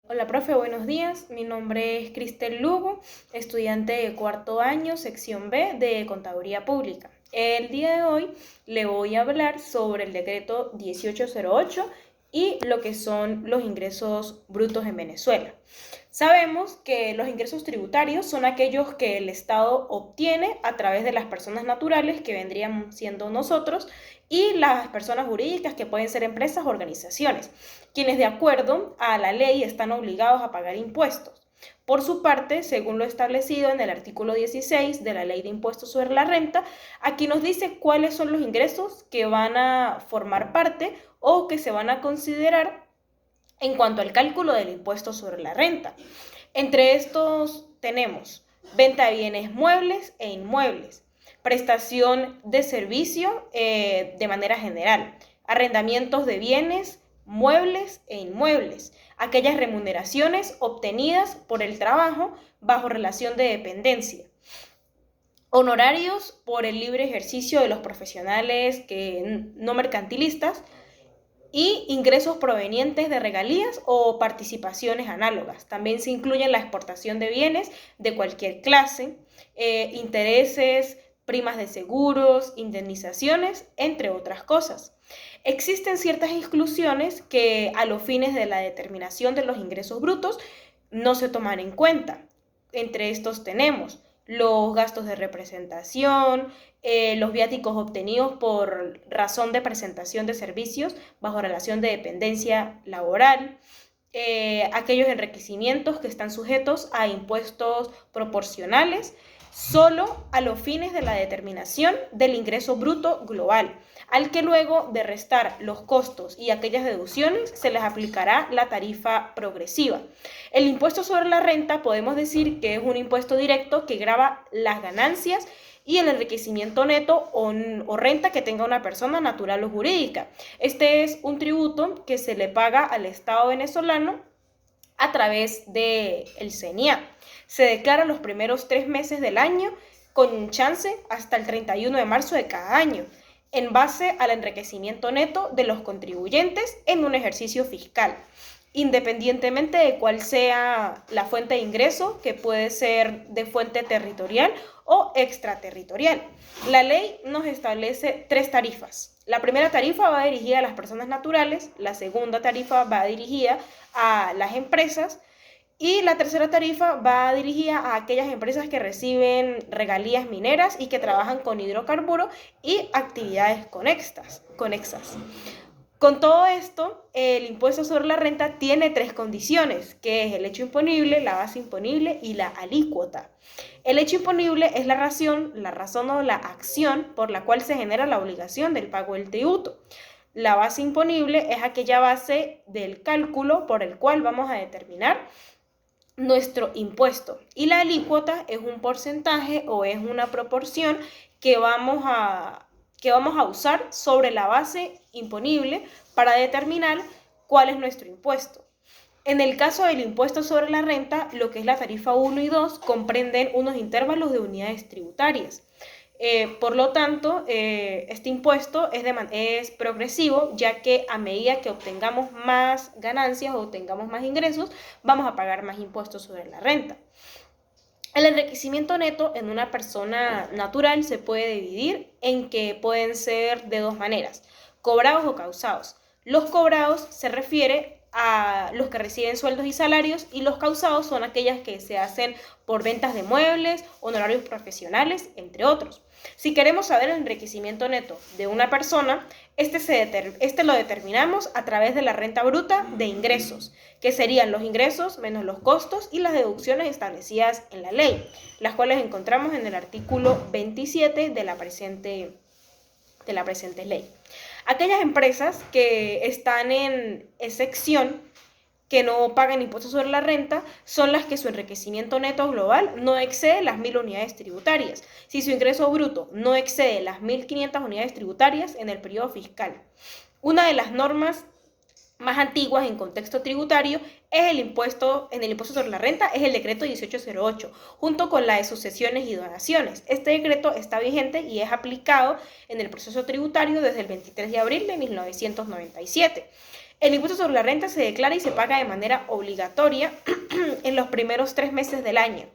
Hola, profe, buenos días. Mi nombre es Cristel Lugo, estudiante de cuarto año, sección B de Contaduría Pública. El día de hoy le voy a hablar sobre el decreto 1808 y lo que son los ingresos brutos en Venezuela. Sabemos que los ingresos tributarios son aquellos que el Estado obtiene a través de las personas naturales, que vendrían siendo nosotros, y las personas jurídicas, que pueden ser empresas o organizaciones, quienes de acuerdo a la ley están obligados a pagar impuestos. Por su parte, según lo establecido en el artículo 16 de la Ley de Impuestos sobre la Renta, aquí nos dice cuáles son los ingresos que van a formar parte o que se van a considerar en cuanto al cálculo del impuesto sobre la renta. Entre estos tenemos venta de bienes muebles e inmuebles, prestación de servicio de manera general, arrendamientos de bienes, muebles e inmuebles, aquellas remuneraciones obtenidas por el trabajo bajo relación de dependencia, honorarios por el libre ejercicio de los profesionales no mercantilistas, y ingresos provenientes de regalías o participaciones análogas. También se incluyen la exportación de bienes de cualquier clase, intereses, primas de seguros, indemnizaciones, entre otras cosas. Existen ciertas exclusiones que a los fines de la determinación de los ingresos brutos no se toman en cuenta. Entre estos tenemos los gastos de representación, los viáticos obtenidos por razón de presentación de servicios bajo relación de dependencia laboral, aquellos enriquecimientos que están sujetos a impuestos proporcionales solo a los fines de la determinación del ingreso bruto global, al que luego de restar los costos y aquellas deducciones se les aplicará la tarifa progresiva. El impuesto sobre la renta podemos decir que es un impuesto directo que grava las ganancias y el enriquecimiento neto o renta que tenga una persona natural o jurídica. Este es un tributo que se le paga al Estado venezolano a través del CENIAT. Se declara los primeros 3 meses del año con chance hasta el 31 de marzo de cada año, en base al enriquecimiento neto de los contribuyentes en un ejercicio fiscal, independientemente de cuál sea la fuente de ingreso, que puede ser de fuente territorial o extraterritorial. La ley nos establece 3 tarifas. La primera tarifa va dirigida a las personas naturales, la segunda tarifa va dirigida a las empresas y la tercera tarifa va dirigida a aquellas empresas que reciben regalías mineras y que trabajan con hidrocarburos y actividades conexas. Con todo esto, el impuesto sobre la renta tiene 3 condiciones, que es el hecho imponible, la base imponible y la alícuota. El hecho imponible es la razón o la acción por la cual se genera la obligación del pago del tributo. La base imponible es aquella base del cálculo por el cual vamos a determinar nuestro impuesto. Y la alícuota es un porcentaje o es una proporción que vamos a usar sobre la base imponible para determinar cuál es nuestro impuesto. En el caso del impuesto sobre la renta, lo que es la tarifa 1 y 2 comprenden unos intervalos de unidades tributarias. Por lo tanto, este impuesto es progresivo, ya que a medida que obtengamos más ganancias o obtengamos más ingresos, vamos a pagar más impuestos sobre la renta. El enriquecimiento neto en una persona natural se puede dividir en que pueden ser de 2 maneras, cobrados o causados. Los cobrados se refiere a los que reciben sueldos y salarios, y los causados son aquellas que se hacen por ventas de muebles, honorarios profesionales, entre otros. Si queremos saber el enriquecimiento neto de una persona, este lo determinamos a través de la renta bruta de ingresos, que serían los ingresos menos los costos y las deducciones establecidas en la ley, las cuales encontramos en el artículo 27 de la presente ley. Aquellas empresas que están en excepción, que no pagan impuestos sobre la renta, son las que su enriquecimiento neto global no excede las 1.000 unidades tributarias. Si su ingreso bruto no excede las 1.500 unidades tributarias en el periodo fiscal. Una de las normas más antiguas en contexto tributario es en el impuesto sobre la renta, es el decreto 1808, junto con la de sucesiones y donaciones. Este decreto está vigente y es aplicado en el proceso tributario desde el 23 de abril de 1997. El impuesto sobre la renta se declara y se paga de manera obligatoria en los primeros 3 meses del año.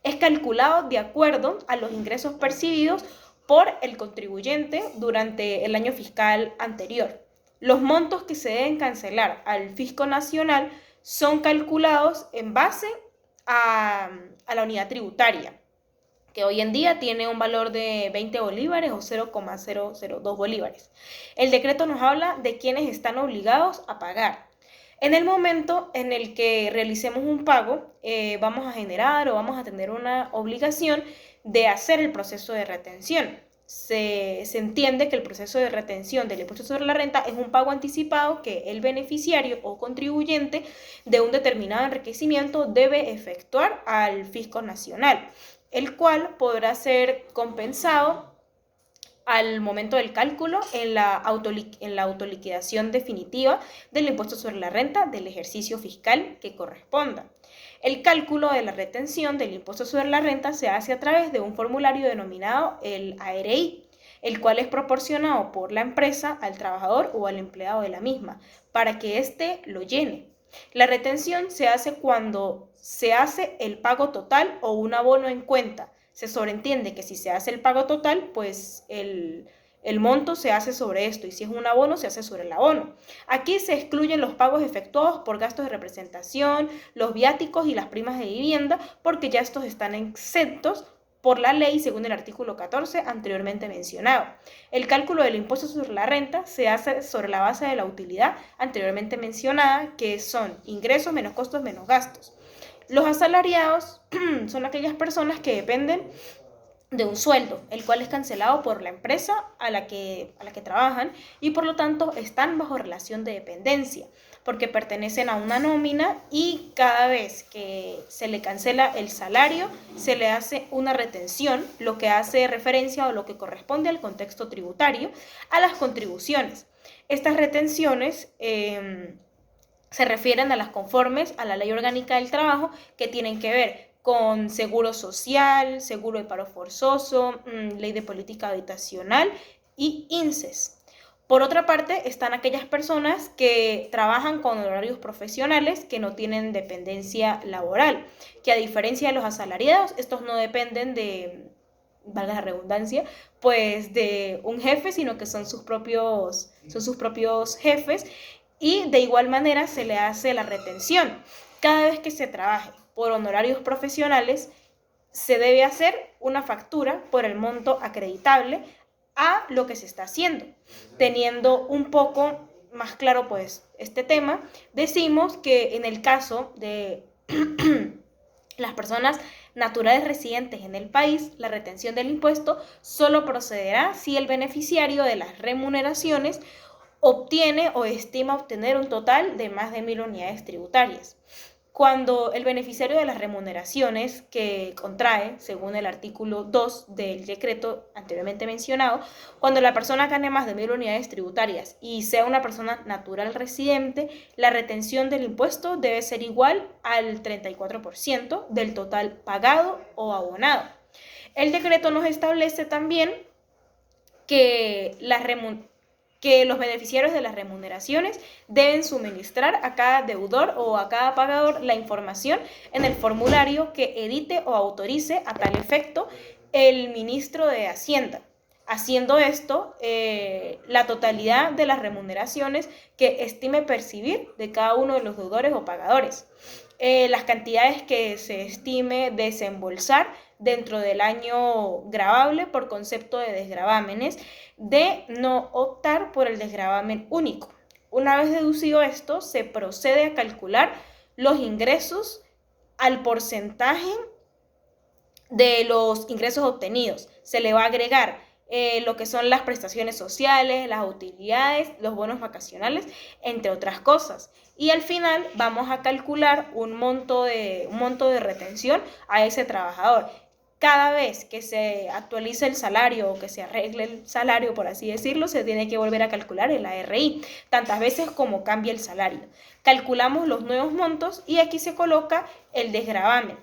Es calculado de acuerdo a los ingresos percibidos por el contribuyente durante el año fiscal anterior. Los montos que se deben cancelar al fisco nacional son calculados en base a la unidad tributaria, que hoy en día tiene un valor de 20 bolívares o 0,002 bolívares. El decreto nos habla de quienes están obligados a pagar. En el momento en el que realicemos un pago, vamos a generar o vamos a tener una obligación de hacer el proceso de retención. Se entiende que el proceso de retención del impuesto sobre la renta es un pago anticipado que el beneficiario o contribuyente de un determinado enriquecimiento debe efectuar al fisco nacional, el cual podrá ser compensado al momento del cálculo en la autoliquidación definitiva del impuesto sobre la renta del ejercicio fiscal que corresponda. El cálculo de la retención del impuesto sobre la renta se hace a través de un formulario denominado el ARI, el cual es proporcionado por la empresa al trabajador o al empleado de la misma, para que éste lo llene. La retención se hace cuando se hace el pago total o un abono en cuenta. Se sobreentiende que si se hace el pago total, pues el monto se hace sobre esto, y si es un abono, se hace sobre el abono. Aquí se excluyen los pagos efectuados por gastos de representación, los viáticos y las primas de vivienda, porque ya estos están exentos por la ley según el artículo 14 anteriormente mencionado. El cálculo del impuesto sobre la renta se hace sobre la base de la utilidad anteriormente mencionada, que son ingresos menos costos menos gastos. Los asalariados son aquellas personas que dependen de un sueldo, el cual es cancelado por la empresa a la que trabajan, y por lo tanto están bajo relación de dependencia, porque pertenecen a una nómina, y cada vez que se le cancela el salario se le hace una retención, lo que hace referencia o lo que corresponde al contexto tributario a las contribuciones. Estas retenciones se refieren a las conformes a la Ley Orgánica del Trabajo, que tienen que ver con seguro social, seguro de paro forzoso, ley de política habitacional y INSES. Por otra parte, están aquellas personas que trabajan con horarios profesionales que no tienen dependencia laboral, que a diferencia de los asalariados, estos no dependen de, valga la redundancia, pues de un jefe, sino que son sus propios jefes, y de igual manera se le hace la retención. Cada vez que se trabaje por honorarios profesionales, se debe hacer una factura por el monto acreditable a lo que se está haciendo. Teniendo un poco más claro pues este tema, decimos que en el caso de las personas naturales residentes en el país, la retención del impuesto solo procederá si el beneficiario de las remuneraciones obtiene o estima obtener un total de más de 1.000 unidades tributarias. Cuando el beneficiario de las remuneraciones que contrae, según el artículo 2 del decreto anteriormente mencionado, cuando la persona gane más de 1.000 unidades tributarias y sea una persona natural residente, la retención del impuesto debe ser igual al 34% del total pagado o abonado. El decreto nos establece también que los beneficiarios de las remuneraciones deben suministrar a cada deudor o a cada pagador la información en el formulario que edite o autorice a tal efecto el ministro de Hacienda, haciendo esto la totalidad de las remuneraciones que estime percibir de cada uno de los deudores o pagadores, las cantidades que se estime desembolsar dentro del año gravable por concepto de desgravámenes, de no optar por el desgravamen único. Una vez deducido esto, se procede a calcular los ingresos al porcentaje de los ingresos obtenidos. Se le va a agregar lo que son las prestaciones sociales, las utilidades, los bonos vacacionales, entre otras cosas. Y al final vamos a calcular un monto de retención a ese trabajador. Cada vez que se actualice el salario o que se arregle el salario, por así decirlo, se tiene que volver a calcular el ARI, tantas veces como cambie el salario. Calculamos los nuevos montos y aquí se coloca el desgravamen.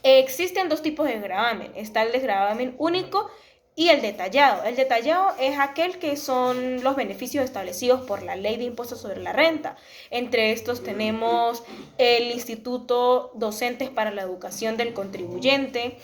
Existen dos tipos de desgravamen. Está el desgravamen único y el detallado. El detallado es aquel que son los beneficios establecidos por la Ley de Impuestos sobre la Renta. Entre estos tenemos el Instituto Docentes para la Educación del Contribuyente,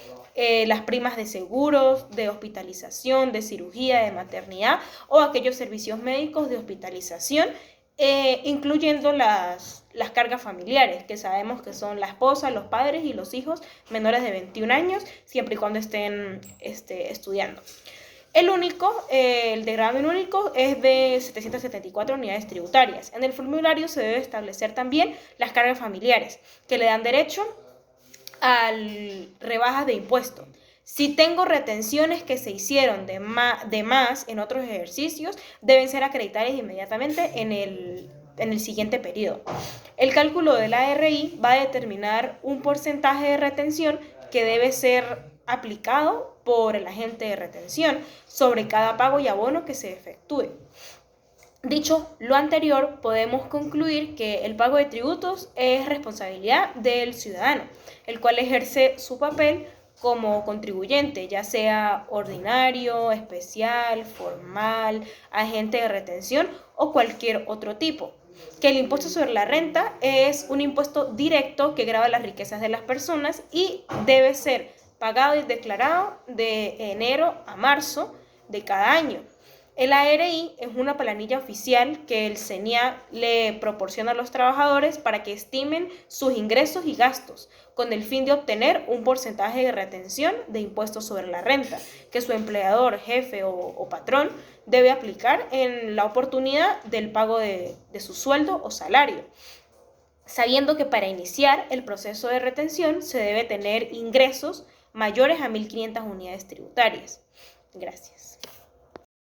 las primas de seguros, de hospitalización, de cirugía, de maternidad o aquellos servicios médicos de hospitalización, incluyendo las cargas familiares, que sabemos que son la esposa, los padres y los hijos menores de 21 años, siempre y cuando estén estudiando. El de gravamen único es de 774 unidades tributarias. En el formulario se debe establecer también las cargas familiares, que le dan derecho a rebajas de impuestos. Si tengo retenciones que se hicieron de más en otros ejercicios, deben ser acreditadas inmediatamente en el siguiente periodo. El cálculo de la ARI va a determinar un porcentaje de retención que debe ser aplicado por el agente de retención sobre cada pago y abono que se efectúe. Dicho lo anterior, podemos concluir que el pago de tributos es responsabilidad del ciudadano, el cual ejerce su papel como contribuyente, ya sea ordinario, especial, formal, agente de retención o cualquier otro tipo. Que el impuesto sobre la renta es un impuesto directo que grava las riquezas de las personas y debe ser pagado y declarado de enero a marzo de cada año. El ARI es una planilla oficial que el CENIA le proporciona a los trabajadores para que estimen sus ingresos y gastos, con el fin de obtener un porcentaje de retención de impuestos sobre la renta, que su empleador, jefe o patrón debe aplicar en la oportunidad del pago de su sueldo o salario, sabiendo que para iniciar el proceso de retención se debe tener ingresos mayores a 1.500 unidades tributarias. Gracias.